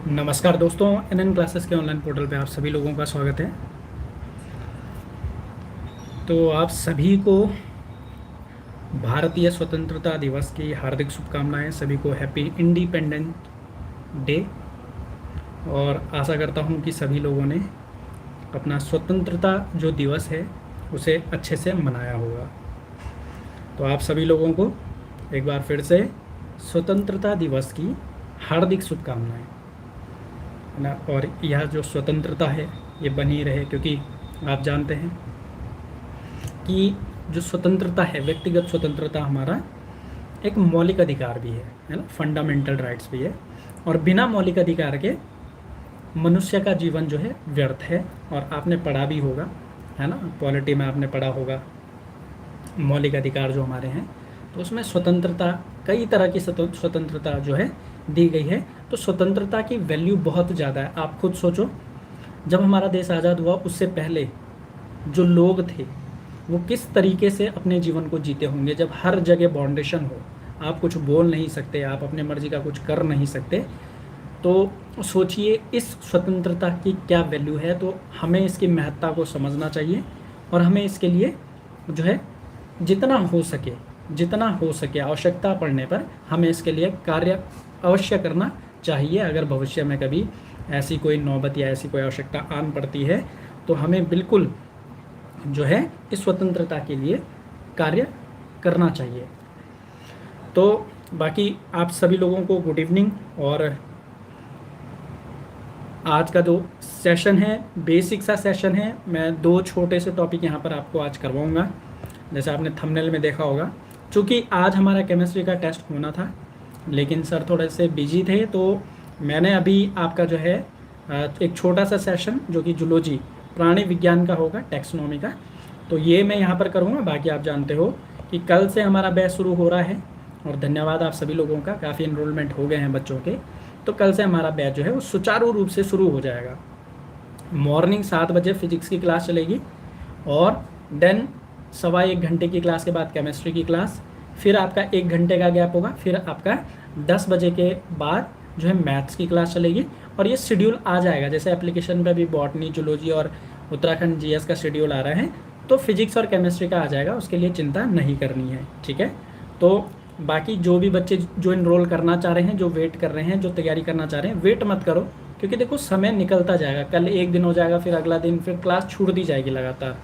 नमस्कार दोस्तों, NN classes के ऑनलाइन पोर्टल पे आप सभी लोगों का स्वागत है। तो आप सभी को भारतीय स्वतंत्रता दिवस की हार्दिक शुभकामनाएं। सभी को हैप्पी इंडिपेंडेंस डे। और आशा करता हूं कि सभी लोगों ने अपना स्वतंत्रता जो दिवस है उसे अच्छे से मनाया होगा। तो आप सभी लोगों को एक बार फिर से स्वतंत्रता दिवस की हार्दिक शुभकामनाएं, है ना। और यह जो स्वतंत्रता है ये बनी रहे, क्योंकि आप जानते हैं कि जो स्वतंत्रता है, व्यक्तिगत स्वतंत्रता हमारा एक मौलिक अधिकार भी है ना, फंडामेंटल राइट्स भी है। और बिना मौलिक अधिकार के मनुष्य का जीवन जो है व्यर्थ है। और आपने पढ़ा भी होगा, है ना, पॉलिटी में आपने पढ़ा होगा मौलिक अधिकार जो हमारे हैं, तो उसमें स्वतंत्रता, कई तरह की स्वतंत्रता जो है दी गई है। तो स्वतंत्रता की वैल्यू बहुत ज़्यादा है। आप खुद सोचो, जब हमारा देश आज़ाद हुआ उससे पहले जो लोग थे वो किस तरीके से अपने जीवन को जीते होंगे, जब हर जगह बाउंडेशन हो, आप कुछ बोल नहीं सकते, आप अपने मर्जी का कुछ कर नहीं सकते। तो सोचिए इस स्वतंत्रता की क्या वैल्यू है। तो हमें इसकी महत्ता को समझना चाहिए और हमें इसके लिए जो है जितना हो सके आवश्यकता पड़ने पर हमें इसके लिए कार्य अवश्य करना चाहिए। अगर भविष्य में कभी ऐसी कोई नौबत या ऐसी कोई आवश्यकता आन पड़ती है तो हमें बिल्कुल जो है इस स्वतंत्रता के लिए कार्य करना चाहिए। तो बाकी आप सभी लोगों को गुड इवनिंग। और आज का जो सेशन है बेसिक सा सेशन है। मैं दो छोटे से टॉपिक यहाँ पर आपको आज करवाऊँगा, जैसे आपने थंबनेल में देखा होगा। चूँकि आज हमारा केमिस्ट्री का टेस्ट होना था लेकिन सर थोड़े से बिजी थे, तो मैंने अभी आपका जो है एक छोटा सा सेशन जो कि जूलॉजी प्राणी विज्ञान का होगा, टैक्सोनॉमी का, तो ये मैं यहाँ पर करूँगा। बाकी आप जानते हो कि कल से हमारा बैच शुरू हो रहा है और धन्यवाद आप सभी लोगों का, काफ़ी इनरोलमेंट हो गए हैं बच्चों के। तो कल से हमारा बैच जो है वो सुचारू रूप से शुरू हो जाएगा। मॉर्निंग 7 बजे फिजिक्स की क्लास चलेगी और देन 1.25 घंटे की क्लास के बाद केमिस्ट्री की क्लास, फिर आपका 1 घंटे का गैप होगा, फिर आपका 10 बजे के बाद जो है मैथ्स की क्लास चलेगी। और ये शेड्यूल आ जाएगा, जैसे एप्लीकेशन पे भी बॉटनी, जूलॉजी और उत्तराखंड जीएस का शेड्यूल आ रहा है, तो फिजिक्स और केमिस्ट्री का आ जाएगा। उसके लिए चिंता नहीं करनी है, ठीक है। तो बाकी जो भी बच्चे जो इनरोल करना चाह रहे हैं, जो वेट कर रहे हैं, जो तैयारी करना चाह रहे हैं, वेट मत करो, क्योंकि देखो समय निकलता जाएगा। कल एक दिन हो जाएगा, फिर अगला दिन, फिर क्लास छूट दी जाएगी लगातार,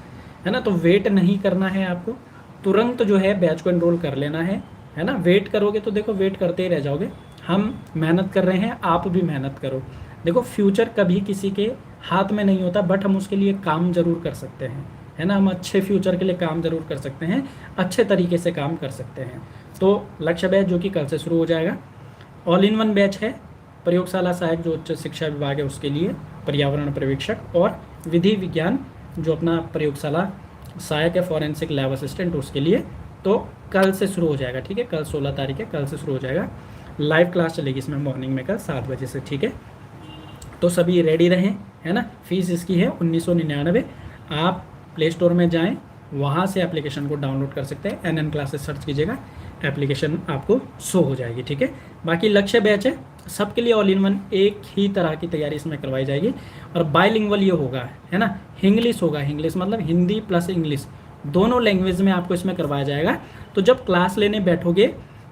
है ना। तो वेट नहीं करना है आपको, तुरंत जो है बैच को इनरोल कर लेना है ना। वेट करोगे तो देखो वेट करते ही रह जाओगे। हम मेहनत कर रहे हैं, आप भी मेहनत करो। देखो फ्यूचर कभी किसी के हाथ में नहीं होता, बट हम उसके लिए काम जरूर कर सकते हैं, है ना। हम अच्छे फ्यूचर के लिए काम जरूर कर सकते हैं, अच्छे तरीके से काम कर सकते हैं। तो लक्ष्य बैच जो कि कल से शुरू हो जाएगा, ऑल इन वन बैच है। प्रयोगशाला सहायक जो उच्च शिक्षा विभाग है उसके लिए, पर्यावरण पर्यवेक्षक और विधि विज्ञान जो अपना प्रयोगशाला सहायक है, फॉरेंसिक लैब असिस्टेंट, उसके लिए तो कल से शुरू हो जाएगा, ठीक है। कल 16 तारीख है, कल से शुरू हो जाएगा। लाइव क्लास चलेगी इसमें मॉर्निंग में कल 7 बजे से, ठीक है। तो सभी रेडी रहें, है ना। फीस इसकी है 1999। आप प्ले स्टोर में जाएं, वहाँ से एप्लीकेशन को डाउनलोड कर सकते हैं। एनएन क्लासेस सर्च कीजिएगा, एप्लीकेशन आपको शो हो जाएगी, ठीक है। बाकी लक्ष्य बैच है सबके लिए, ऑल इन वन, एक ही तरह की तैयारी इसमें करवाई जाएगी। और बायलिंगुअल ये होगा, है ना, इंग्लिश होगा, इंग्लिश मतलब हिंदी प्लस इंग्लिश, दोनों लैंग्वेज में आपको इसमें करवाया जाएगा। तो जब क्लास लेने बैठोगे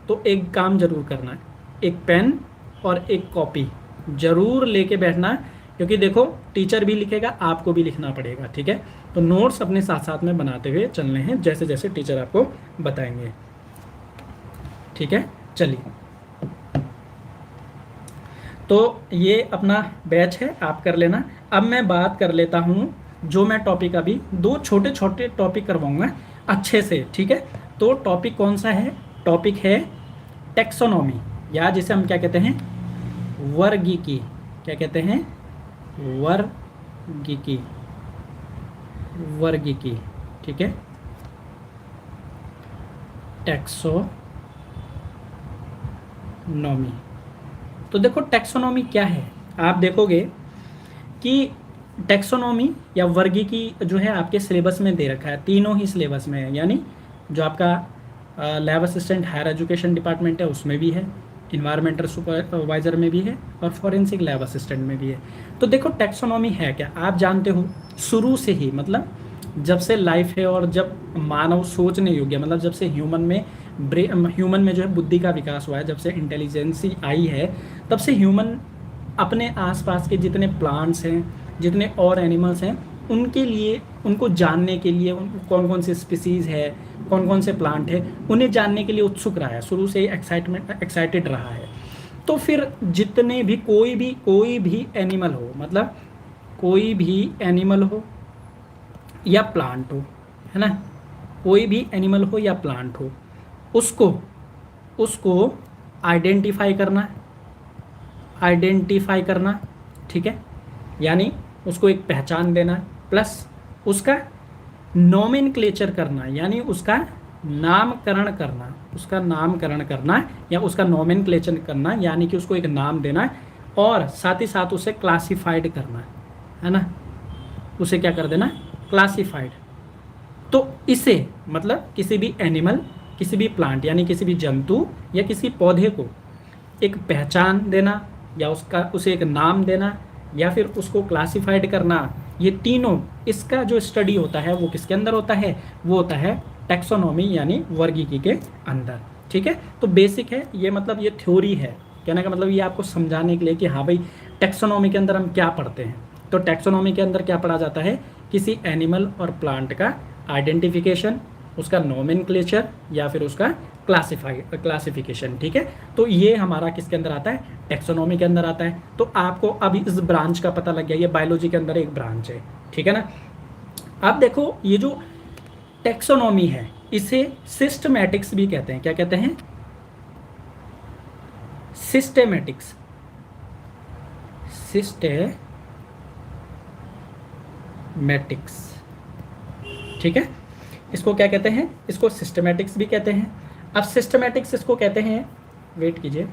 तो एक काम जरूर करना है, एक पेन और एक कॉपी ज़रूर लेके बैठना, क्योंकि देखो टीचर भी लिखेगा, आपको भी लिखना पड़ेगा, ठीक है। तो नोट्स अपने साथ साथ में बनाते हुए चलने हैं, जैसे जैसे टीचर आपको बताएंगे, ठीक है। चलिए, तो ये अपना बैच है, आप कर लेना। अब मैं बात कर लेता हूँ, जो मैं टॉपिक अभी 2 छोटे छोटे टॉपिक करवाऊँगा अच्छे से, ठीक है। तो टॉपिक कौन सा है? टॉपिक है टैक्सोनॉमी, या जिसे हम क्या कहते हैं, वर्गीकी। क्या कहते हैं? वर्गीकी, वर्गीकी, ठीक है। टैक्सोनॉमी। तो देखो टैक्सोनॉमी क्या है, आप देखोगे कि टैक्सोनॉमी या वर्गीकी जो है आपके सिलेबस में दे रखा है, तीनों ही सिलेबस में है। यानी जो आपका lab assistant higher education department है उसमें भी है, इन्वायरमेंटल सुपरवाइज़र में भी है और फॉरेंसिक लैब असिस्टेंट में भी है। तो देखो टैक्सोनॉमी है क्या, आप जानते हो शुरू से ही, मतलब जब से लाइफ है और जब मानव सोचने योग्य, मतलब जब से ह्यूमन में जो है बुद्धि का विकास हुआ है, जब से इंटेलिजेंसी आई है, तब से ह्यूमन अपने आसपास के जितने प्लांट्स हैं, जितने और एनिमल्स हैं, उनके लिए, उनको जानने के लिए, कौन कौन से स्पीसीज़ है, कौन कौन से प्लांट है, उन्हें जानने के लिए उत्सुक रहा है, शुरू से ही एक्साइटेड रहा है। तो फिर जितने भी कोई भी एनिमल हो, मतलब कोई भी एनिमल हो या प्लांट हो, है ना, कोई भी एनिमल हो या प्लांट हो, उसको आइडेंटिफाई करना, ठीक है, यानी उसको एक पहचान देना, प्लस उसका नोमेनक्लेचर करना, यानी उसका नामकरण करना या उसका नोमेनक्लेचर करना, यानी कि उसको एक नाम देना, और साथ ही साथ उसे क्लासिफाइड करना, है ना, उसे क्या कर देना, क्लासिफाइड। तो इसे मतलब किसी भी एनिमल, किसी भी प्लांट यानी किसी भी जंतु या किसी पौधे को एक पहचान देना, या उसे एक नाम देना, या फिर उसको क्लासिफाइड करना, ये तीनों, इसका जो स्टडी होता है वो किसके अंदर होता है, वो होता है टैक्सोनॉमी यानी वर्गीकी के अंदर। ठीक है, तो बेसिक है ये, मतलब ये थ्योरी है, कहने का मतलब ये आपको समझाने के लिए कि हाँ भाई टैक्सोनॉमी के अंदर हम क्या पढ़ते हैं। तो टैक्सोनॉमी के अंदर क्या पढ़ा जाता है, किसी एनिमल और प्लांट का आइडेंटिफिकेशन, उसका नोमेनक्लेचर या फिर उसका क्लासिफिकेशन। ठीक है, तो ये हमारा किसके अंदर आता है, टैक्सोनॉमी के अंदर आता है। तो आपको अब इस ब्रांच का पता लग गया, ये बायोलॉजी के अंदर एक ब्रांच है, ठीक है ना। अब देखो ये जो टैक्सोनॉमी है इसे सिस्टमैटिक्स भी कहते हैं। क्या कहते हैं, सिस्टेमैटिक्स, ठीक है, इसको क्या कहते हैं, इसको सिस्टमैटिक्स भी कहते हैं। अब सिस्टमैटिक्स इसको कहते हैं, वेट कीजिए,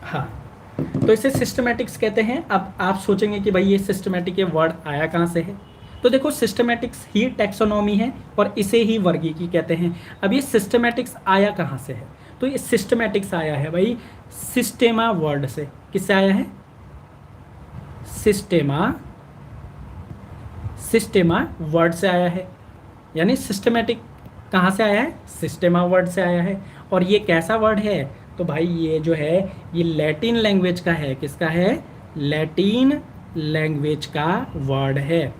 हाँ, तो इसे सिस्टमैटिक्स कहते हैं। अब आप सोचेंगे कि भाई ये सिस्टमैटिक, ये वर्ड आया कहाँ से है, तो देखो सिस्टमैटिक्स ही टैक्सोनॉमी है और इसे ही वर्गीकी कहते हैं। अब ये सिस्टमैटिक्स आया कहाँ से है, तो ये सिस्टमैटिक्स आया है भाई सिस्टेमा वर्ड से। किससे आया है, सिस्टेमा वर्ड से आया है, यानी सिस्टमैटिक कहाँ से आया है, सिस्टेमा वर्ड से आया है। और ये कैसा वर्ड है, तो भाई ये जो है ये लैटिन लैंग्वेज का है। किसका है, लैटिन लैंग्वेज का वर्ड है।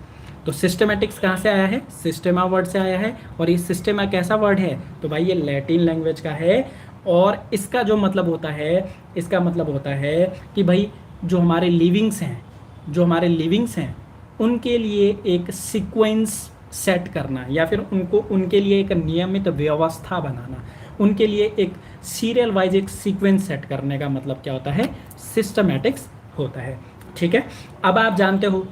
तो सिस्टमैटिक्स कहाँ से आया है, सिस्टेमा वर्ड से आया है। और ये सिस्टेमा कैसा वर्ड है, तो भाई ये लैटिन लैंग्वेज का है। और इसका जो मतलब होता है, इसका मतलब होता है कि भाई जो हमारे लिविंग्स हैं उनके लिए एक सीक्वेंस सेट करना, या फिर उनके लिए एक नियमित व्यवस्था बनाना, उनके लिए एक सीरियल वाइज एक सीक्वेंस सेट करने का मतलब क्या होता है, सिस्टमैटिक्स होता है। ठीक है, अब आप जानते हो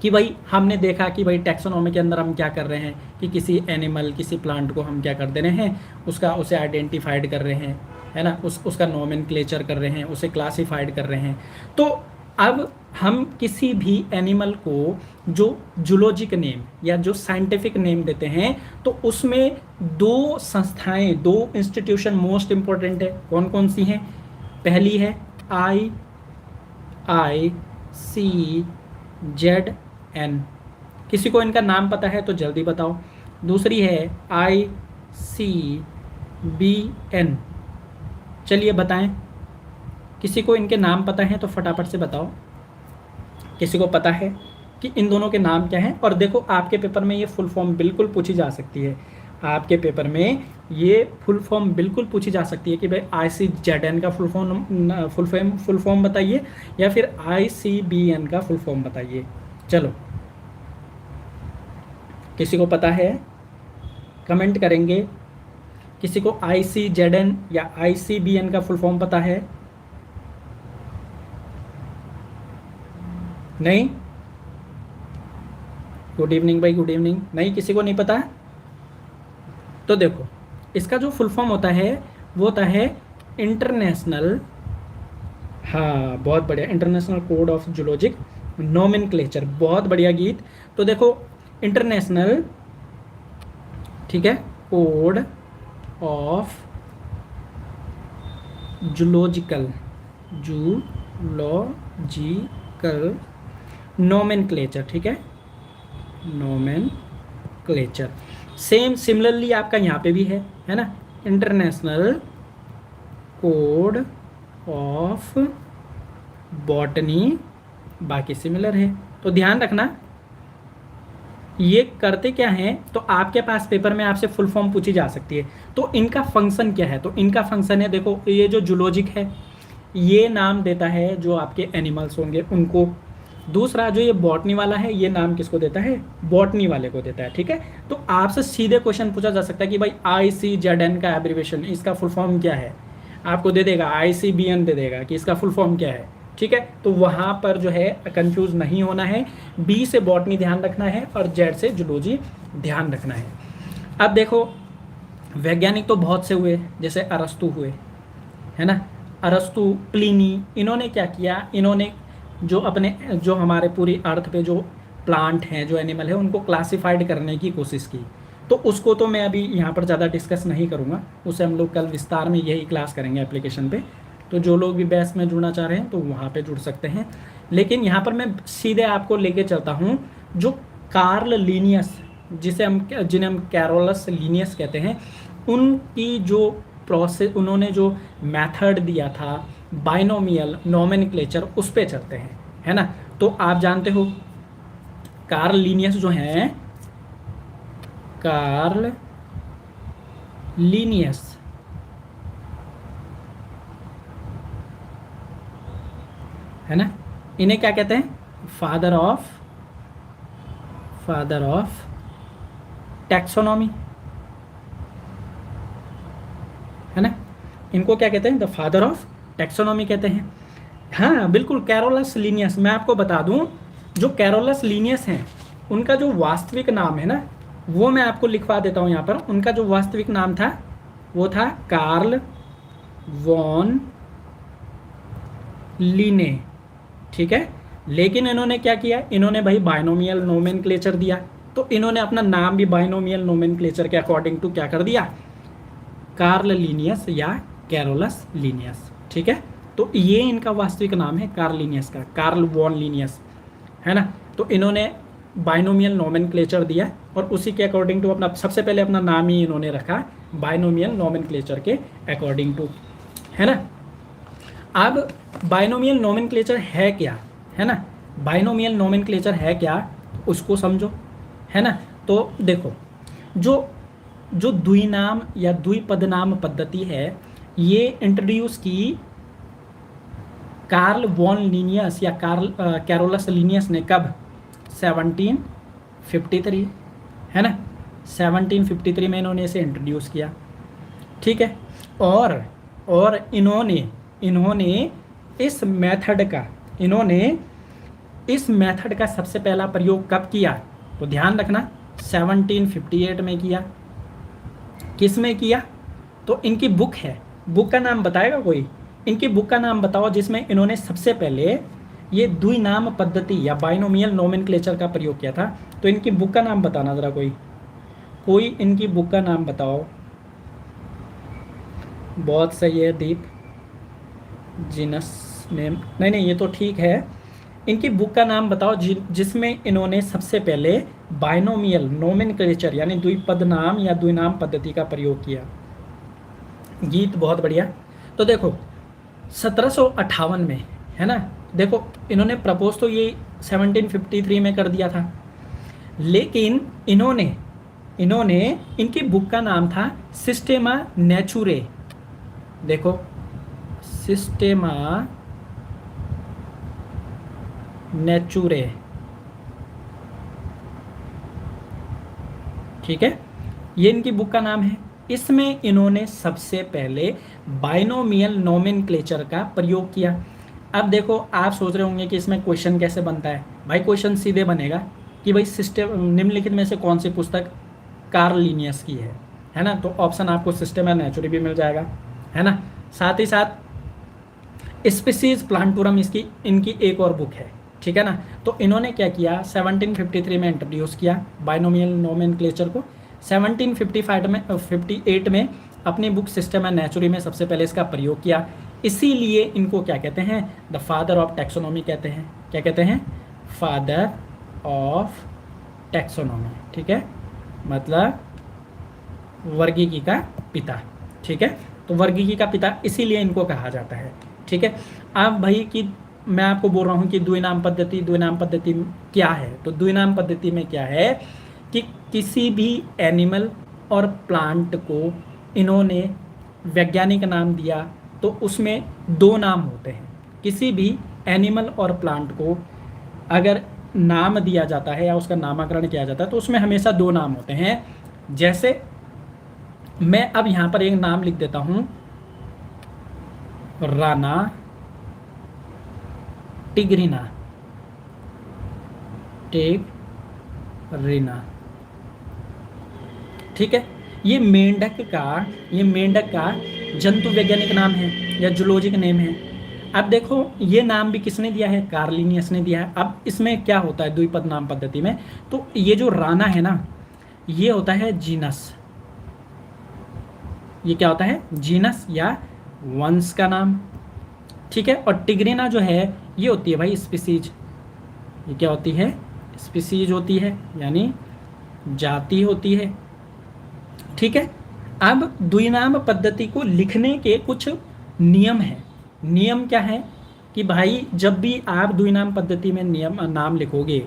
कि भाई हमने देखा कि भाई टैक्सोनॉमी के अंदर हम क्या कर रहे हैं कि किसी एनिमल, किसी प्लांट को हम क्या कर दे रहे हैं, उसे आइडेंटिफाइड कर रहे हैं, है ना, उसका नोमेनक्लेचर कर रहे हैं, उसे क्लासिफाइड कर रहे हैं। तो अब हम किसी भी एनिमल को जो जूलॉजिक नेम या जो साइंटिफिक नेम देते हैं, तो उसमें दो संस्थाएं, दो इंस्टीट्यूशन मोस्ट इंपॉर्टेंट है। कौन कौन सी हैं, पहली है ICZN, किसी को इनका नाम पता है तो जल्दी बताओ। दूसरी है ICBN, चलिए बताएं, किसी को इनके नाम पता है तो फटाफट से बताओ, किसी को पता है कि इन दोनों के नाम क्या हैं। और देखो आपके पेपर में ये फुल फॉर्म बिल्कुल पूछी जा सकती है, आपके पेपर में ये फुल फॉर्म बिल्कुल पूछी जा सकती है कि भाई ICZN का फुल फॉर्म बताइए, या फिर ICBN का फुल फॉर्म बताइए। चलो, किसी को पता है कमेंट करेंगे, किसी को ICZN या ICBN का फुल फॉर्म पता है, नहीं, गुड इवनिंग भाई, गुड इवनिंग, नहीं किसी को नहीं पता। तो देखो इसका जो फुल फॉर्म होता है वो होता है इंटरनेशनल, हाँ बहुत बढ़िया, international code of zoologic nomenclature, बहुत बढ़िया गीत। तो देखो इंटरनेशनल, ठीक है, कोड ऑफ जूलॉजिकल नोमेनक्लेचर, ठीक है, नोमेनक्लेचर। सेम सिमिलरली आपका यहाँ पे भी है ना, इंटरनेशनल कोड ऑफ बॉटनी, बाकी सिमिलर है। तो ध्यान रखना ये करते क्या हैं, तो आपके पास पेपर में आपसे फुल फॉर्म पूछी जा सकती है। तो इनका फंक्शन क्या है, तो इनका फंक्शन है, देखो ये जो जूलॉजिक है ये नाम देता है जो आपके एनिमल्स होंगे उनको। दूसरा जो ये बॉटनी वाला है ये नाम किसको देता है, बॉटनी वाले को देता है, ठीक है। तो आपसे सीधे क्वेश्चन पूछा जा सकता है कि भाई ICZN का एब्रीविएशन, इसका फुल फॉर्म क्या है, आपको दे देगा ICBN दे देगा कि इसका फुल फॉर्म क्या है, ठीक है। तो वहाँ पर जो है कंफ्यूज नहीं होना है, B से बॉटनी ध्यान रखना है और Z से जूलॉजी ध्यान रखना है। अब देखो वैज्ञानिक तो बहुत से हुए, जैसे अरस्तु हुए, है ना, अरस्तु, प्लिनी, इन्होंने क्या किया, इन्होंने जो हमारे पूरी अर्थ पे जो प्लांट हैं, जो एनिमल है, उनको क्लासिफाइड करने की कोशिश की। तो उसको तो मैं अभी यहाँ पर ज़्यादा डिस्कस नहीं करूँगा, उसे हम लोग कल विस्तार में यही क्लास करेंगे एप्लीकेशन पे। तो जो लोग भी बैच में जुड़ना चाह रहे हैं तो वहाँ पे जुड़ सकते हैं। लेकिन यहाँ पर मैं सीधे आपको लेके चलता हूँ जो कार्ल लीनियस, जिन्हें हम कैरोलस लीनियस कहते हैं, उनकी जो प्रोसेस, उन्होंने जो मेथड दिया था बाइनोमियल नोमेनक्लेचर, उस पे चलते हैं, है ना। तो आप जानते हो कार्ल लीनियस जो हैं, कार्ल लीनियस है ना, इन्हें क्या कहते हैं, फादर ऑफ टैक्सोनॉमी, है ना, इनको क्या कहते हैं, द फादर ऑफ टैक्सोनॉमी कहते हैं। हाँ बिल्कुल, कैरोलस लीनियस। मैं आपको बता दूं जो कैरोलस लीनियस हैं उनका जो वास्तविक नाम है ना, वो मैं आपको लिखवा देता हूँ यहाँ पर। उनका जो वास्तविक नाम था वो था कार्ल वॉन लीने, ठीक है। लेकिन इन्होंने क्या किया, इन्होंने भाई बाइनोमियल नोमेनक्लेचर दिया, तो इन्होंने अपना नाम भी बाइनोमियल नोमेनक्लेचर के अकॉर्डिंग टू क्या कर दिया, कार्ल लीनियस या कैरोलस लीनियस, ठीक है। तो ये इनका वास्तविक नाम है कार्ल लीनियस का, कार्ल वॉन लीनियस, है ना। तो इन्होंने बाइनोमियल नोमेनक्लेचर दिया और उसी के अकॉर्डिंग टू अपना सबसे पहले अपना नाम ही इन्होंने रखा बाइनोमियल नोमेनक्लेचर के अकॉर्डिंग टू, है ना। अब बाइनोमियल नोमेनक्लेचर है क्या, है ना, बाइनोमियल नोमेनक्लेचर है क्या उसको समझो, है ना। तो देखो जो द्विनाम या द्विपदनाम पद्धति है ये इंट्रोड्यूस की कार्ल वॉन लीनियस या कैरोलस लीनियस ने कब, 1753, है ना, 1753 में इन्होंने इसे इंट्रोड्यूस किया, ठीक है। और इन्होंने इस मेथड का सबसे पहला प्रयोग कब किया, तो ध्यान रखना 1758 में किया। किस में किया, तो इनकी बुक है, बुक का नाम बताएगा कोई, इनकी बुक का नाम बताओ जिसमें इन्होंने सबसे पहले ये द्विनाम पद्धति या बाइनोमियल नोमेनक्लेचर का प्रयोग किया था। तो इनकी बुक का नाम बताना ज़रा, कोई इनकी बुक का नाम बताओ। बहुत सही है दीप, जीनस नेम, नहीं ये तो ठीक है। इनकी बुक का नाम बताओ जिसमें इन्होंने सबसे पहले बाइनोमियल नोमेनक्लेचर यानी द्विपद नाम या द्विनाम पद्धति का प्रयोग किया। गीत बहुत बढ़िया। तो देखो 1758 में, है ना, देखो इन्होंने प्रपोज तो ये 1753 में कर दिया था, लेकिन इन्होंने इनकी बुक का नाम था सिस्टेमा नेचुरे। देखो सिस्टेमा नेचुरे, ठीक है, ये इनकी बुक का नाम है। इसमें इन्होंने सबसे पहले बाइनोमियल नोमेनक्लेचर का प्रयोग किया। अब देखो आप सोच रहे होंगे कि इसमें क्वेश्चन कैसे बनता है। भाई क्वेश्चन सीधे बनेगा कि भाई सिस्टम निम्नलिखित में से कौन सी पुस्तक कार्ल लीनियस की है ना। तो ऑप्शन आपको सिस्टेमा नेचुरे भी मिल जाएगा, है ना। साथ ही साथ स्पीसीज प्लांटूरम इनकी एक और बुक है, ठीक है ना। तो इन्होंने क्या किया, 1753 में इंट्रोड्यूस किया बाइनोमियल नोमेनक्लेचर को। 1758 में अपनी बुक सिस्टेमा नेचुरी में सबसे पहले इसका प्रयोग किया। इसीलिए इनको क्या कहते हैं, द फादर ऑफ टैक्सोनॉमी कहते हैं। क्या कहते हैं, फादर ऑफ टैक्सोनॉमी, ठीक है, मतलब वर्गीकी का पिता, ठीक है। तो वर्गीकी का पिता इसीलिए इनको कहा जाता है, ठीक है। अब भाई कि मैं आपको बोल रहा हूँ कि द्विनाम पद्धति, द्विनाम पद्धति क्या है, तो द्विनाम पद्धति में क्या है कि किसी भी एनिमल और प्लांट को इन्होंने वैज्ञानिक नाम दिया तो उसमें दो नाम होते हैं। किसी भी एनिमल और प्लांट को अगर नाम दिया जाता है या उसका नामकरण किया जाता है तो उसमें हमेशा दो नाम होते हैं। जैसे मैं अब यहाँ पर एक नाम लिख देता हूँ, राना टिग्रिना, टिग्रिना, ठीक है। ये मेंढक का जंतु वैज्ञानिक नाम है या जूलॉजिक नेम है। अब देखो ये नाम भी किसने दिया है, कार्लिनियस ने दिया है। अब इसमें क्या होता है द्विपद नाम पद्धति में, तो ये जो राना है ना, ये होता है जीनस, ये क्या होता है, जीनस या वंश का नाम, ठीक है। और टिग्रिना जो है ये होती है भाई स्पीसीज, ये क्या होती है, स्पीसीज होती है, यानी जाति होती है, ठीक है। अब द्विनाम पद्धति को लिखने के कुछ नियम हैं। नियम क्या है कि भाई जब भी आप द्विनाम पद्धति में नाम लिखोगे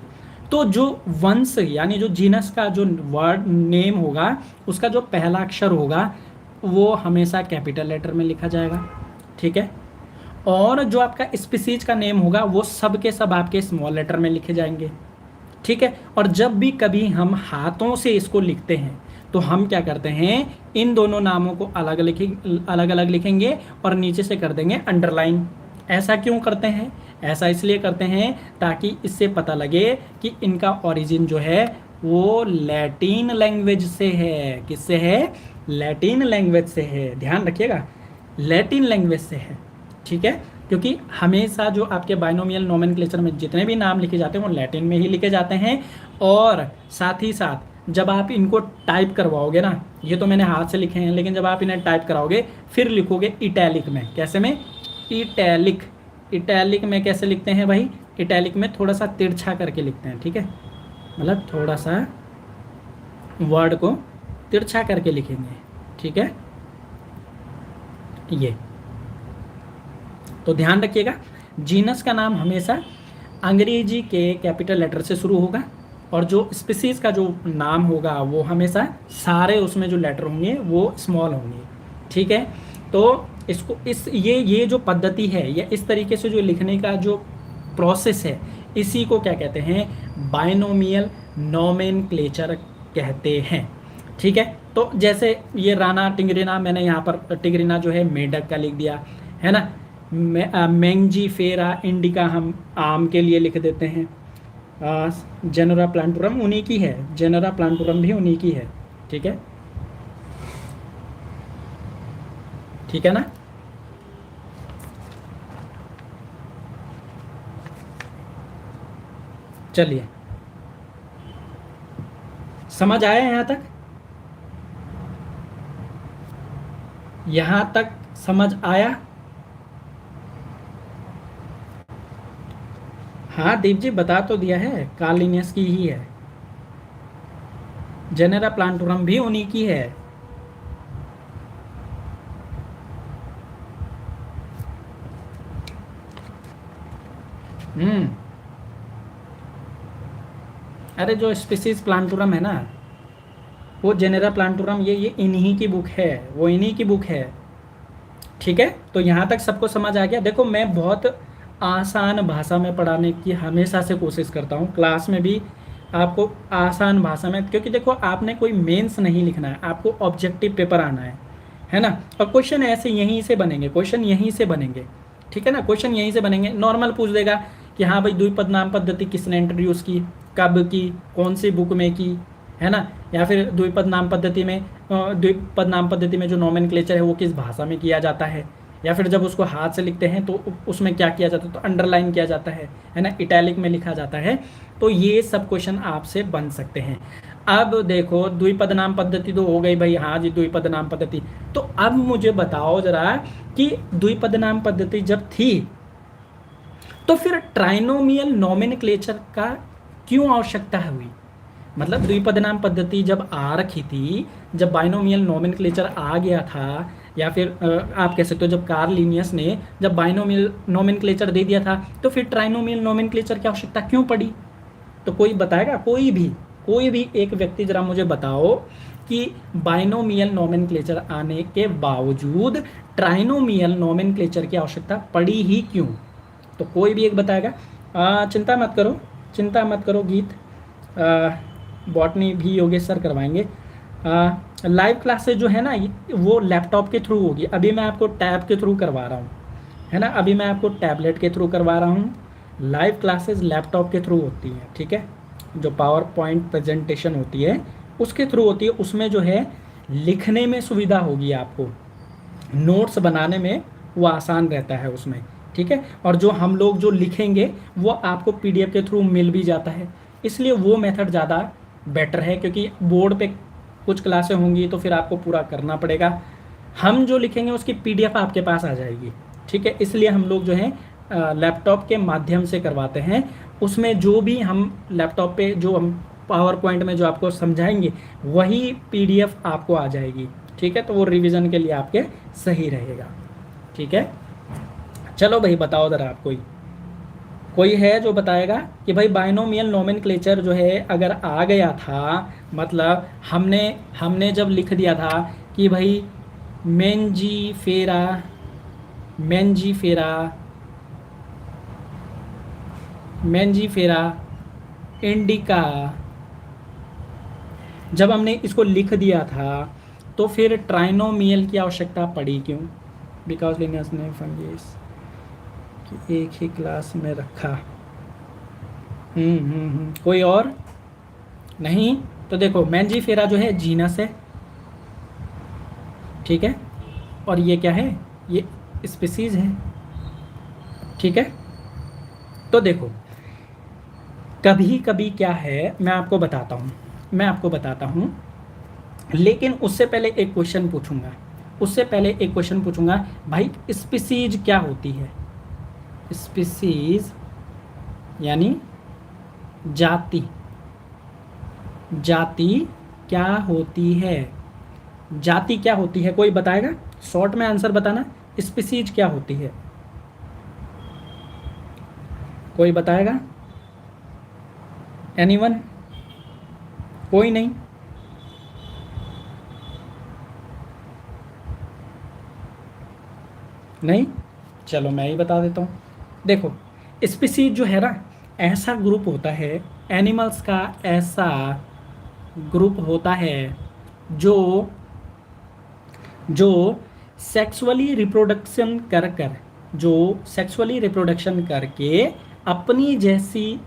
तो जो वंश यानी जो जीनस का जो वर्ड नेम होगा उसका जो पहला अक्षर होगा वो हमेशा कैपिटल लेटर में लिखा जाएगा, ठीक है। और जो आपका स्पीसीज का नेम होगा वो सब के सब आपके स्मॉल लेटर में लिखे जाएंगे, ठीक है। और जब भी कभी हम हाथों से इसको लिखते हैं तो हम क्या करते हैं, इन दोनों नामों को अलग अलग लिखेंगे और नीचे से कर देंगे अंडरलाइन। ऐसा क्यों करते हैं, ऐसा इसलिए करते हैं ताकि इससे पता लगे कि इनका ओरिजिन जो है वो लैटिन लैंग्वेज से है। किससे है, लैटिन लैंग्वेज से है, ध्यान रखिएगा, लैटिन लैंग्वेज से है, ठीक है। क्योंकि हमेशा जो आपके बाइनोमियल नोमेनक्लेचर में जितने भी नाम लिखे जाते हैं वो लैटिन में ही लिखे जाते हैं। और साथ ही साथ जब आप इनको टाइप करवाओगे ना, ये तो मैंने हाथ से लिखे हैं, लेकिन जब आप इन्हें टाइप कराओगे फिर लिखोगे इटैलिक में। कैसे में, इटैलिक, इटैलिक में कैसे लिखते हैं भाई, इटैलिक में थोड़ा सा तिरछा करके लिखते हैं, ठीक है, मतलब थोड़ा सा वर्ड को तिरछा करके लिखेंगे, ठीक है। ये तो ध्यान रखिएगा, जीनस का नाम हमेशा अंग्रेजी के कैपिटल लेटर से शुरू होगा और जो स्पीसीज का जो नाम होगा वो हमेशा सारे उसमें जो लेटर होंगे वो स्मॉल होंगे, ठीक है। तो इसको ये जो पद्धति है या इस तरीके से जो लिखने का जो प्रोसेस है इसी को क्या कहते हैं, बाइनोमियल नोमेनक्लेचर कहते हैं, ठीक है। तो जैसे ये राना टिग्रिना, मैंने यहाँ पर टिग्रिना जो है मेंढक का लिख दिया है ना। मैंजीफेरा इंडिका हम आम के लिए लिख देते हैं। जेनोरा प्लांटुरम उन्हीं की है, जेनोरा प्लांटुरम भी उन्हीं की है, ठीक है, ठीक है ना। चलिए समझ आया यहाँ तक, यहाँ तक समझ आया। हाँ दीप जी बता तो दिया है, कार्लिनियस की ही है, जेनेरा प्लांटुरम भी उन्हीं की है। अरे जो स्पीसीज प्लांटुरम है ना वो जेनेरा प्लांटुरम, ये इन्हीं की बुक है, वो इन्हीं की बुक है, ठीक है। तो यहाँ तक सबको समझ आ गया। देखो मैं बहुत आसान भाषा में पढ़ाने की हमेशा से कोशिश करता हूँ, क्लास में भी आपको आसान भाषा में, क्योंकि देखो आपने कोई मेंस नहीं लिखना है, आपको ऑब्जेक्टिव पेपर आना है ना। और क्वेश्चन ऐसे यहीं से बनेंगे, क्वेश्चन यहीं से बनेंगे, ठीक है ना, क्वेश्चन यहीं से बनेंगे। नॉर्मल पूछ देगा कि हाँ भाई द्विपद नाम पद्धति किसने इंट्रोड्यूस की, कब की, कौन सी बुक में की, है ना। या फिर द्विपद नाम पद्धति में जो नोमेनक्लेचर है वो किस भाषा में किया जाता है, या फिर जब उसको हाथ से लिखते हैं तो उसमें क्या किया जाता है, तो अंडरलाइन किया जाता है ना, इटैलिक में लिखा जाता है। तो ये सब क्वेश्चन आपसे बन सकते हैं। अब देखो द्विपद नाम पद्धति तो हो गई भाई, हाँ जी द्विपद नाम पद्धति। तो अब मुझे बताओ जरा कि द्विपद नाम पद्धति जब थी तो फिर ट्राइनोमियल नोमेनक्लेचर का क्यों आवश्यकता हुई? मतलब द्विपद नाम पद्धति जब आ रखी थी, जब बाइनोमियल नोमेनक्लेचर आ गया था, या फिर आप कह सकते हो जब कार्ल लिनियस ने जब बाइनोमियल नोमेनक्लेचर दे दिया था, तो फिर ट्राइनोमियल नोमेनक्लेचर की आवश्यकता क्यों पड़ी? तो कोई बताएगा? कोई भी एक व्यक्ति जरा मुझे बताओ कि बाइनोमियल नोमेनक्लेचर आने के बावजूद ट्राइनोमियल नोमेनक्लेचर की आवश्यकता पड़ी ही क्यों? तो कोई भी एक बताएगा। चिंता मत करो गीत, बॉटनी भी योगेश सर करवाएंगे। लाइव क्लासेस जो है ना वो लैपटॉप के थ्रू होगी। अभी मैं आपको टैब के थ्रू करवा रहा हूँ, है ना, अभी मैं आपको टैबलेट के थ्रू करवा रहा हूँ। लाइव क्लासेस लैपटॉप के थ्रू होती हैं, ठीक है। जो पावर पॉइंट प्रेजेंटेशन होती है उसके थ्रू होती है, उसमें जो है लिखने में सुविधा होगी आपको, नोट्स बनाने में वो आसान रहता है उसमें, ठीक है। और जो हम लोग जो लिखेंगे वो आपको पीडीएफ के थ्रू मिल भी जाता है, इसलिए वो मेथड ज़्यादा बेटर है, क्योंकि बोर्ड पे कुछ क्लासें होंगी तो फिर आपको पूरा करना पड़ेगा। हम जो लिखेंगे उसकी पीडीएफ आपके पास आ जाएगी, ठीक है। इसलिए हम लोग जो है लैपटॉप के माध्यम से करवाते हैं। उसमें जो भी हम लैपटॉप पे जो हम पावर पॉइंट में जो आपको समझाएंगे वही पीडीएफ आपको आ जाएगी, ठीक है। तो वो रिवीजन के लिए आपके सही रहेगा, ठीक है। चलो भाई बताओ ज़रा, आप कोई है जो बताएगा कि भाई बाइनोमियल नोमेनक्लेचर जो है अगर आ गया था, मतलब हमने जब लिख दिया था कि भाई मेंजीफेरा इंडिका, जब हमने इसको लिख दिया था तो फिर ट्राइनोमियल की आवश्यकता पड़ी क्यों? बिकॉज लिनियस ने फंगस कि एक ही क्लास में रखा। कोई और नहीं? तो देखो मेंजीफेरा जो है जीनस है, ठीक है, और ये क्या है, ये स्पीसीज है, ठीक है। तो देखो कभी कभी क्या है मैं आपको बताता हूँ, लेकिन उससे पहले एक क्वेश्चन पूछूंगा, भाई स्पीसीज क्या होती है? स्पीसीज यानी जाति क्या होती है? जाति क्या होती है? कोई बताएगा? शॉर्ट में आंसर बताना, स्पीसीज क्या होती है? कोई बताएगा? एनीवन? कोई नहीं? नहीं? चलो मैं ही बता देता हूँ। देखो स्पीसीज जो है ना, ऐसा ग्रुप होता है, एनिमल्स का ऐसा ग्रुप होता है जो सेक्सुअली रिप्रोडक्शन करके अपनी जैसी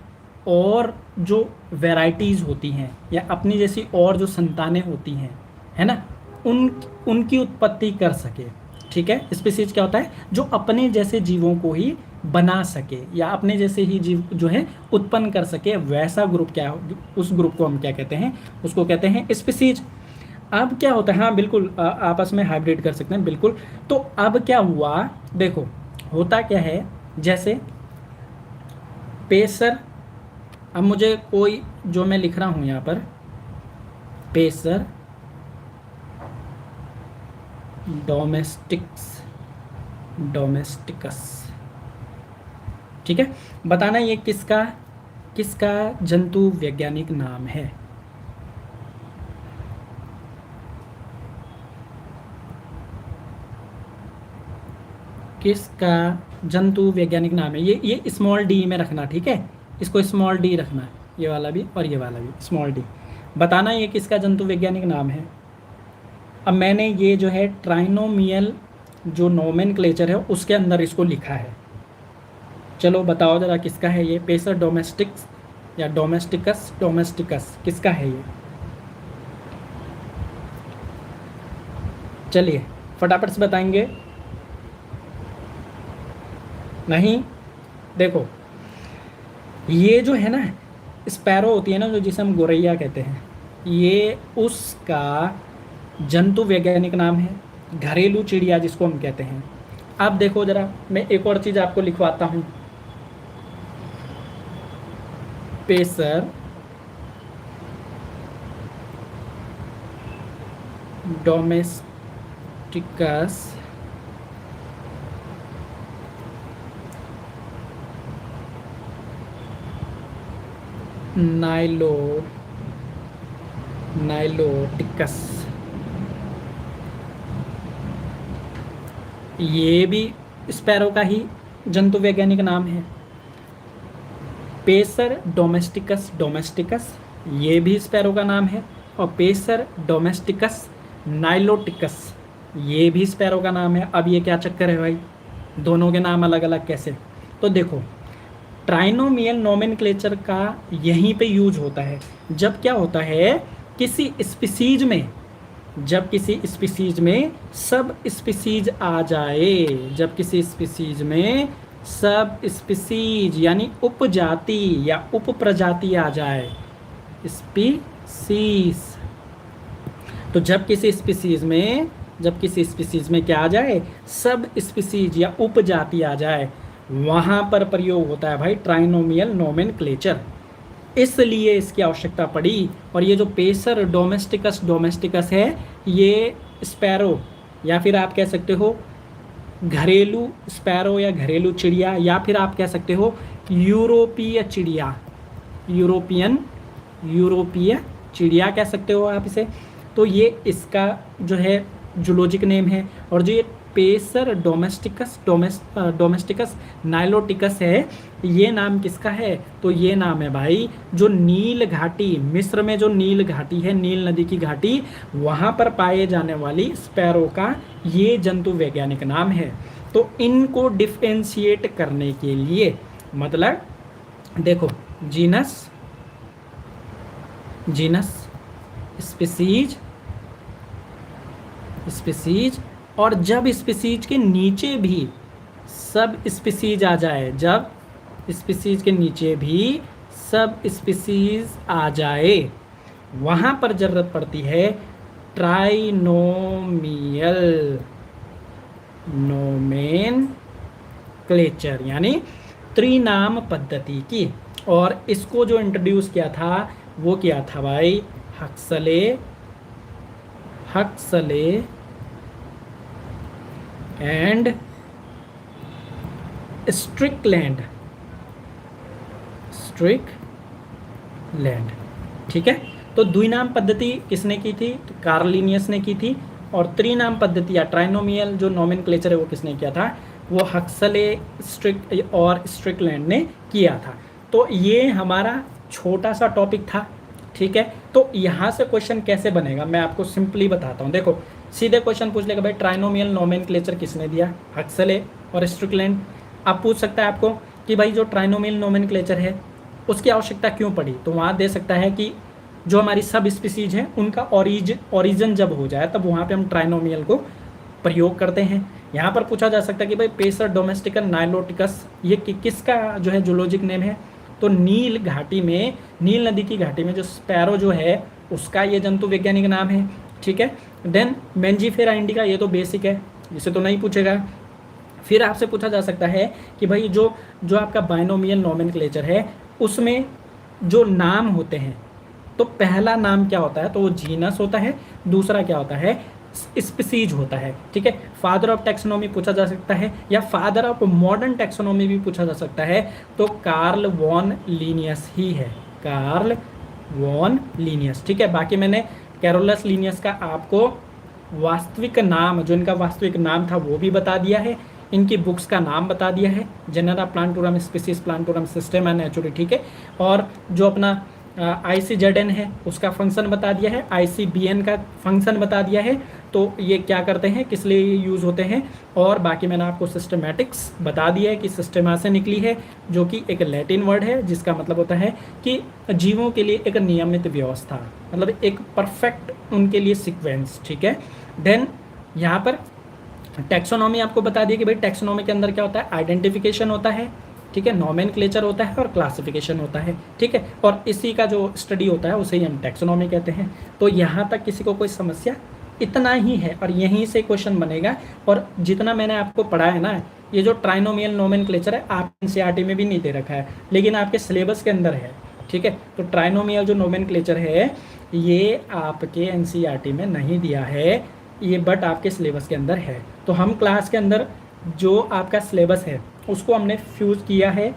और जो वैराइटीज़ होती हैं या अपनी जैसी और जो संतानें होती हैं, है ना, उनकी उत्पत्ति कर सके, ठीक है। स्पीसीज क्या होता है? जो अपने जैसे जीवों को ही बना सके या अपने जैसे ही जीव जो है उत्पन्न कर सके, वैसा ग्रुप क्या, उस ग्रुप को हम क्या कहते हैं? उसको कहते हैं स्पीसीज। अब क्या होता है, हाँ बिल्कुल, आपस में हाइब्रिड कर सकते हैं, बिल्कुल। तो अब क्या हुआ, देखो होता क्या है, जैसे पेसर, अब मुझे कोई जो मैं लिख रहा हूँ यहाँ पर, पेसर डोमेस्टिकस, ठीक है। बताना ये किसका जंतु वैज्ञानिक नाम है? किसका जंतु वैज्ञानिक नाम है? ये स्मॉल डी में रखना, ठीक है, इसको स्मॉल डी रखना, ये वाला भी और ये वाला भी स्मॉल डी। बताना ये किसका जंतु वैज्ञानिक नाम है? अब मैंने ये जो है ट्राइनोमियल जो नोमेनक्लेचर है उसके अंदर इसको लिखा है। चलो बताओ ज़रा किसका है ये? पेसर डोमेस्टिक्स या डोमेस्टिकस किसका है ये? चलिए फटाफट से बताएंगे। नहीं, देखो ये जो है ना स्पैरो होती है ना, जो जिसे हम गोरैया कहते हैं, ये उसका जंतु वैज्ञानिक नाम है, घरेलू चिड़िया जिसको हम कहते हैं। अब देखो जरा, मैं एक और चीज़ आपको लिखवाता हूँ। पेसर डोमेस्टिकस नाइलोटिकस, ये भी स्पैरो का ही जंतु वैज्ञानिक नाम है। पेसर डोमेस्टिकस डोमेस्टिकस, ये भी स्पैरो का नाम है। और पेसर डोमेस्टिकस नाइलोटिकस, ये भी स्पैरो का नाम है। अब ये क्या चक्कर है भाई, दोनों के नाम अलग अलग कैसे? तो देखो, ट्राइनोमियल नोमेनक्लेचर का यहीं पे यूज होता है जब क्या होता है, किसी स्पीसीज में, जब किसी स्पीसीज में सब स्पीसीज आ जाए, जब किसी स्पीसीज में सब स्पीसीज यानी उपजाति या उप प्रजाति आ जाए, स्पीसीज। तो जब किसी स्पीसीज में क्या आ जाए, सब स्पीसीज या उपजाति आ जाए, वहाँ पर प्रयोग होता है भाई ट्राइनोमियल नोमेनक्लेचर। इसलिए इसकी आवश्यकता पड़ी। और ये जो पेसर डोमेस्टिकस डोमेस्टिकस है, ये स्पैरो या फिर आप कह सकते हो घरेलू स्पैरो या घरेलू चिड़िया, या फिर आप कह सकते हो यूरोपीय चिड़िया, यूरोपीय चिड़िया कह सकते हो आप इसे। तो ये इसका जो है जूलॉजिक नेम है। और जो ये पेसर डोमेस्टिकस नाइलोटिकस है, ये नाम किसका है? तो ये नाम है भाई जो नील घाटी, मिस्र में जो नील घाटी है, नील नदी की घाटी, वहाँ पर पाए जाने वाली स्पैरो का ये जंतु वैज्ञानिक नाम है। तो इनको डिफ्रेंशिएट करने के लिए, मतलब देखो, जीनस स्पीसीज, और जब स्पीसीज के नीचे भी सब स्पीसीज आ जाए, जब स्पीसीज के नीचे भी सब स्पीसीज आ जाए, वहाँ पर जरूरत पड़ती है ट्राइनोमियल नोमेनक्लेचर यानी त्रिनाम पद्धति की। और इसको जो इंट्रोड्यूस किया था वो किया था भाई हक्सले एंड स्ट्रिकलैंड, ठीक है। तो द्विनाम पद्धति किसने की थी? तो कार्ल लिनियस ने की थी। और त्रिनाम पद्धति या ट्राइनोमियल जो नोमेनक्लेचर है वो किसने किया था? वो हक्सले और स्ट्रिकलैंड ने किया था। तो ये हमारा छोटा सा टॉपिक था, ठीक है। तो यहाँ से क्वेश्चन कैसे बनेगा मैं आपको सिंपली बताता हूँ। देखो, सीधे क्वेश्चन पूछ लेगा भाई ट्राइनोमियल नोमेनक्लेचर किसने दिया? हक्सले और स्ट्रिकलैंड। अब पूछ सकता है आपको कि भाई जो ट्राइनोमियल नोमेनक्लेचर है उसकी आवश्यकता क्यों पड़ी? तो वहाँ दे सकता है कि जो हमारी सब स्पीसीज है उनका ओरिजिन जब हो जाए तब वहाँ पे हम ट्राइनोमियल को प्रयोग करते हैं। यहाँ पर पूछा जा सकता है कि भाई पेसर डोमेस्टिकस नाइलोटिकस ये किसका जो है जूलॉजिक नेम है? तो नील घाटी में, नील नदी की घाटी में जो स्पैरो जो है उसका ये जंतु वैज्ञानिक नाम है, ठीक है। देन मेंजीफेरा इंडिका, ये तो बेसिक है, इसे तो नहीं पूछेगा। फिर आपसे पूछा जा सकता है कि भाई जो आपका बाइनोमियल नोमेनक्लेचर है उसमें जो नाम होते हैं, तो पहला नाम क्या होता है? तो वो जीनस होता है, दूसरा क्या होता है? स्पीसीज होता है, ठीक है। फादर ऑफ टैक्सोनॉमी पूछा जा सकता है, या फादर ऑफ मॉडर्न टैक्सोनॉमी भी पूछा जा सकता है, तो कार्ल वॉन लिनियस ही है, कार्ल वॉन लिनियस, ठीक है। बाकी मैंने कैरोलस लिनियस का आपको वास्तविक नाम, जो इनका वास्तविक नाम था वो भी बता दिया है, इनकी बुक्स का नाम बता दिया है, जनरा प्लांटोरम, स्पीसीज प्लांटोरम, सिस्टम एंड नेचुरी, ठीक है। और जो अपना ICZN है उसका फंक्शन बता दिया है, ICBN का फंक्शन बता दिया है, तो ये क्या करते हैं, किस लिए यूज़ होते हैं। और बाकी मैंने आपको सिस्टमैटिक्स बता दिया है कि सिस्टमा से निकली है, जो कि एक लैटिन वर्ड है जिसका मतलब होता है कि जीवों के लिए एक नियमित व्यवस्था, मतलब एक परफेक्ट उनके लिए सीक्वेंस, ठीक है। देन यहाँ पर टैक्सोनॉमी आपको बता दिया कि भाई टैक्सोनॉमी के अंदर क्या होता है, आइडेंटिफिकेशन होता है, ठीक है, नोमेनक्लेचर होता है और क्लासिफिकेशन होता है, ठीक है, और इसी का जो स्टडी होता है उसे ही हम टैक्सोनॉमी कहते हैं। तो यहाँ तक किसी को कोई समस्या, इतना ही है और यहीं से क्वेश्चन बनेगा। और जितना मैंने आपको पढ़ा है ना, ये जो ट्राइनोमियल नोमेनक्लेचर है आप एनसीईआरटी में भी नहीं दे रखा है, लेकिन आपके सिलेबस के अंदर है, ठीक है। तो ट्राइनोमियल जो नोमेनक्लेचर है ये आपके एनसीईआरटी में नहीं दिया है ये, बट आपके सिलेबस के अंदर है। तो हम क्लास के अंदर जो आपका सिलेबस है उसको हमने फ्यूज़ किया है।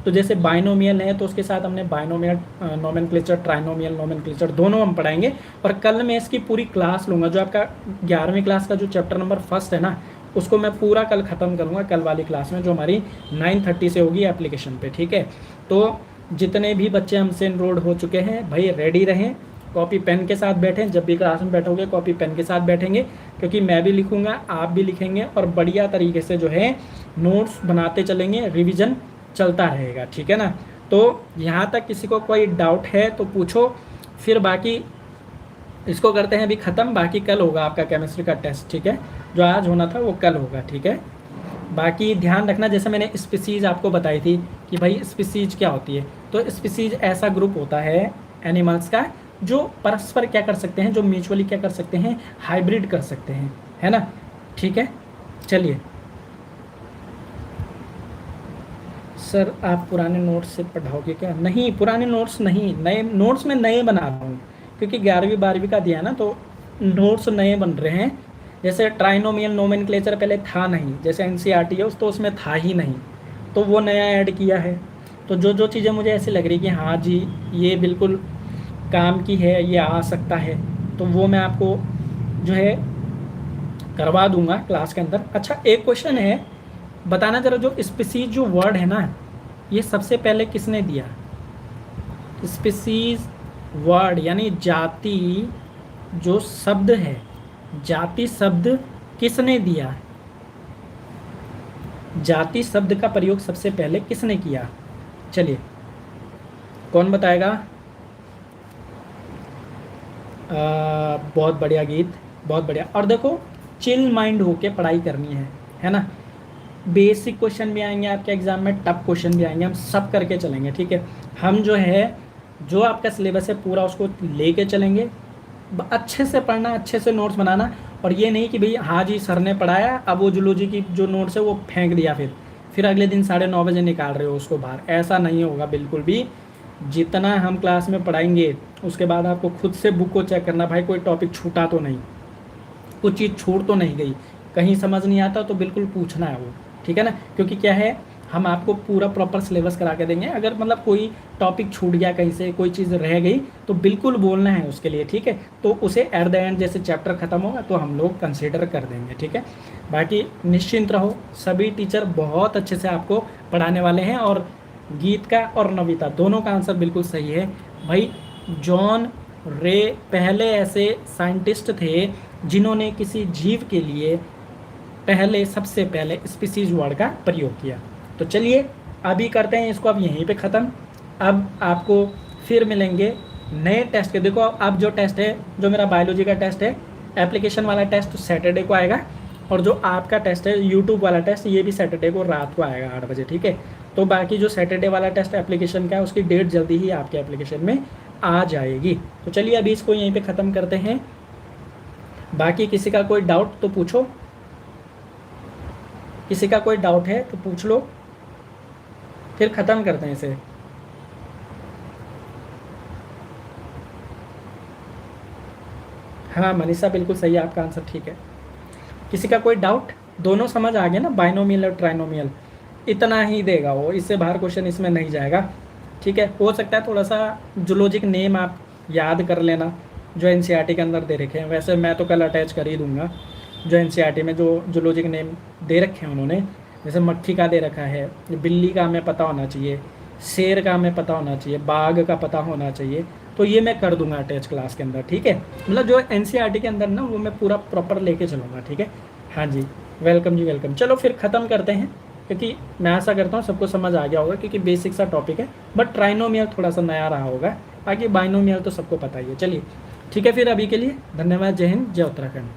तो जैसे बाइनोमियल है तो उसके साथ हमने बाइनोमियल नोमेनक्लेचर, ट्राइनोमियल नोमेनक्लेचर दोनों हम पढ़ाएंगे। और कल मैं इसकी पूरी क्लास लूँगा, जो आपका 11वीं क्लास का जो चैप्टर नंबर 1 है ना, उसको मैं पूरा कल ख़त्म करूँगा कल वाली क्लास में, जो हमारी 9:30 से होगी एप्लीकेशन पे, ठीक है। तो जितने भी बच्चे हमसे एनरोल्ड हो चुके हैं भाई रेडी रहें, कॉपी पेन के साथ बैठें, जब भी क्लास में बैठोगे कॉपी पेन के साथ बैठेंगे, क्योंकि मैं भी लिखूँगा आप भी लिखेंगे और बढ़िया तरीके से जो है नोट्स बनाते चलेंगे, रिविज़न चलता रहेगा, ठीक है ना। तो यहाँ तक किसी को कोई डाउट है तो पूछो, फिर बाकी इसको करते हैं अभी ख़त्म। बाकी कल होगा आपका केमिस्ट्री का टेस्ट, ठीक है, जो आज होना था वो कल होगा, ठीक है। बाकी ध्यान रखना, जैसे मैंने स्पीसीज़ आपको बताई थी कि भाई स्पीसीज़ क्या होती है, तो स्पीसीज़ ऐसा ग्रुप होता है एनिमल्स का जो परस्पर क्या कर सकते हैं, जो म्यूचुअली क्या कर सकते हैं, हाइब्रिड कर सकते हैं, है ना, ठीक है। चलिए सर आप पुराने नोट्स से पढ़ाओगे क्या? नहीं, पुराने नोट्स नहीं, नए नोट्स में नए बना रहा हूँ, क्योंकि 11वीं 12वीं का दिया ना, तो नोट्स नए बन रहे हैं। जैसे ट्राइनोमियल नोमेनक्लेचर पहले था नहीं, जैसे एनसीईआरटी है उस तो उसमें था ही नहीं, तो वो नया ऐड किया है। तो जो जो चीज़ें मुझे ऐसी लग रही कि हाँ जी ये बिल्कुल काम की है, ये आ सकता है, तो वो मैं आपको जो है करवा दूंगा क्लास के अंदर। अच्छा एक क्वेश्चन है, बताना जरा, जो स्पीसीज जो वर्ड है ना, ये सबसे पहले किसने दिया? स्पीसीज वर्ड यानी जाति जो शब्द है, जाति शब्द किसने दिया? जाति शब्द का प्रयोग सबसे पहले किसने किया? चलिए कौन बताएगा? बहुत बढ़िया गीत, बहुत बढ़िया। और देखो चिल माइंड होके पढ़ाई करनी है ना। बेसिक क्वेश्चन भी आएंगे आपके एग्जाम में, टफ क्वेश्चन भी आएंगे, हम सब करके चलेंगे, ठीक है। हम जो है जो आपका सिलेबस है पूरा उसको लेके चलेंगे, अच्छे से पढ़ना, अच्छे से नोट्स बनाना। और ये नहीं कि भाई हाँ जी सर ने पढ़ाया अब वो जूलॉजी की जो नोट्स है वो फेंक दिया, फिर अगले दिन 9:30 बजे निकाल रहे हो उसको बाहर, ऐसा नहीं होगा बिल्कुल भी। जितना हम क्लास में पढ़ाएंगे उसके बाद आपको खुद से बुक को चेक करना, भाई कोई टॉपिक छूटा तो नहीं, कुछ चीज़ छूट तो नहीं गई, कहीं समझ नहीं आता तो बिल्कुल पूछना है वो, ठीक है ना। क्योंकि क्या है, हम आपको पूरा प्रॉपर सिलेबस करा के देंगे, अगर मतलब कोई टॉपिक छूट गया कहीं से, कोई चीज़ रह गई तो बिल्कुल बोलना है उसके लिए, ठीक है। तो उसे एट द एंड जैसे चैप्टर ख़त्म होगा तो हम लोग कंसिडर कर देंगे, ठीक है। बाकी निश्चिंत रहो, सभी टीचर बहुत अच्छे से आपको पढ़ाने वाले हैं। और गीत का और नविता दोनों का आंसर बिल्कुल सही है भाई। जॉन रे पहले ऐसे साइंटिस्ट थे जिन्होंने किसी जीव के लिए सबसे पहले स्पीसीज वर्ड का प्रयोग किया। तो चलिए अभी करते हैं इसको अब यहीं पे ख़त्म। अब आपको फिर मिलेंगे नए टेस्ट के। देखो अब जो टेस्ट है, जो मेरा बायोलॉजी का टेस्ट है, एप्लीकेशन वाला टेस्ट सैटरडे को आएगा, और जो आपका टेस्ट है यूट्यूब वाला टेस्ट ये भी सैटरडे को रात को आएगा 8 बजे, ठीक है। तो बाकी जो सैटरडे वाला टेस्ट एप्लीकेशन का है उसकी डेट जल्दी ही आपके एप्लीकेशन में आ जाएगी। तो चलिए अभी इसको यहीं पे ख़त्म करते हैं। बाकी किसी का कोई डाउट तो पूछो, किसी का कोई डाउट है तो पूछ लो, फिर ख़त्म करते हैं इसे। हाँ मनीषा बिल्कुल सही है आपका आंसर, ठीक है। किसी का कोई डाउट? दोनों समझ आ गया ना, बाइनोमियल और ट्राइनोमियल, इतना ही देगा वो, इससे बाहर क्वेश्चन इसमें नहीं जाएगा, ठीक है। हो सकता है थोड़ा सा जूलॉजिक नेम आप याद कर लेना जो एनसीईआरटी के अंदर दे रखे हैं। वैसे मैं तो कल अटैच कर ही दूंगा जो एनसीईआरटी में जो जूलॉजिक नेम दे रखे हैं उन्होंने। जैसे मक्खी का दे रखा है, बिल्ली का हमें पता होना चाहिए, शेर का हमें पता होना चाहिए, बाघ का पता होना चाहिए, तो ये मैं कर दूंगा अटैच क्लास के अंदर, ठीक है। मतलब जो एनसीईआरटी के अंदर ना वो मैं पूरा प्रॉपर लेके चलूँगा, ठीक है। हाँ जी वेलकम जी वेलकम। चलो फिर ख़त्म करते हैं, क्योंकि मैं ऐसा करता हूँ सबको समझ आ गया होगा, क्योंकि बेसिक सा टॉपिक है, बट ट्राइनोमियल थोड़ा सा नया रहा होगा, बाकी बाइनोमियल तो सबको पता ही है। चलिए ठीक है, फिर अभी के लिए धन्यवाद। जय हिंद, जय उत्तराखंड।